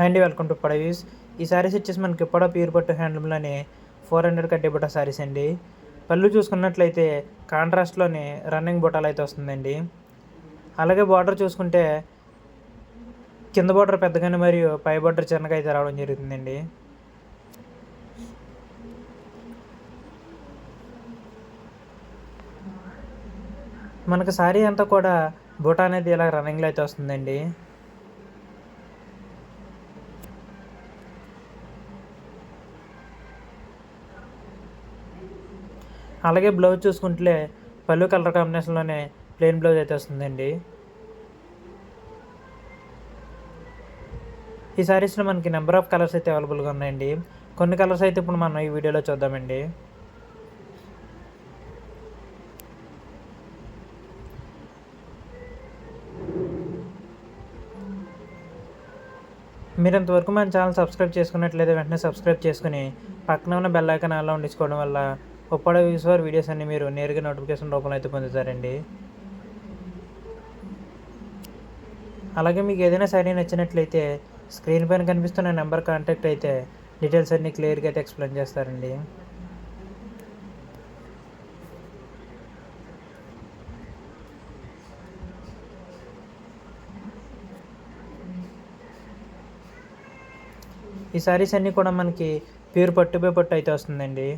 Hi అండి, welcome to పడవీస్. ఈ శారీస్ వచ్చేసి మనకి పొడ ప్యూర్ పట్టు హ్యాండ్లూమ్లోని 400 కడ్డీ బుట్ట శారీస్ అండి. పళ్ళు చూసుకున్నట్లయితే కాంట్రాస్ట్లోని రన్నింగ్ బుట్టాలు అయితే వస్తుందండి. అలాగే బార్డర్ చూసుకుంటే కింద బార్డర్ పెద్దగానే మరియు పై బార్డర్ చిన్నగా అయితే రావడం జరుగుతుందండి. మనకు శారీ అంతా కూడా బుట్ట అనేది ఇలా రన్నింగ్లో అయితే వస్తుందండి. అలాగే బ్లౌజ్ చూసుకుంటే పళ్ళు కలర్ కాంబినేషన్లోనే ప్లెయిన్ బ్లౌజ్ అయితే వస్తుందండి. ఈ శారీస్లో మనకి నెంబర్ ఆఫ్ కలర్స్ అయితే అవైలబుల్గా ఉన్నాయండి. కొన్ని కలర్స్ అయితే ఇప్పుడు మనం ఈ వీడియోలో చూద్దామండి. మీరు ఇంతవరకు మన ఛానల్ సబ్స్క్రైబ్ చేసుకున్నట్లయితే వెంటనే సబ్స్క్రైబ్ చేసుకుని పక్కన ఉన్న బెల్ ఐకాన్ అలా ఉండించుకోవడం వల్ల ఉప్పాడ విశ్వర్ వీడియోస్ అన్ని మీరు నేరుగా నోటిఫికేషన్ రూపంలో అయితే పొందుతారండి. అలాగే మీకు ఏదైనా శారీ నచ్చినట్లయితే స్క్రీన్ పైన కనిపిస్తున్న నెంబర్ కాంటాక్ట్ అయితే డీటెయిల్స్ అన్నీ క్లియర్గా అయితే ఎక్స్ప్లెయిన్ చేస్తారండి. ఈ శారీస్ అన్నీ కూడా మనకి ప్యూర్ పట్టు బై పట్టు అయితే వస్తుందండి.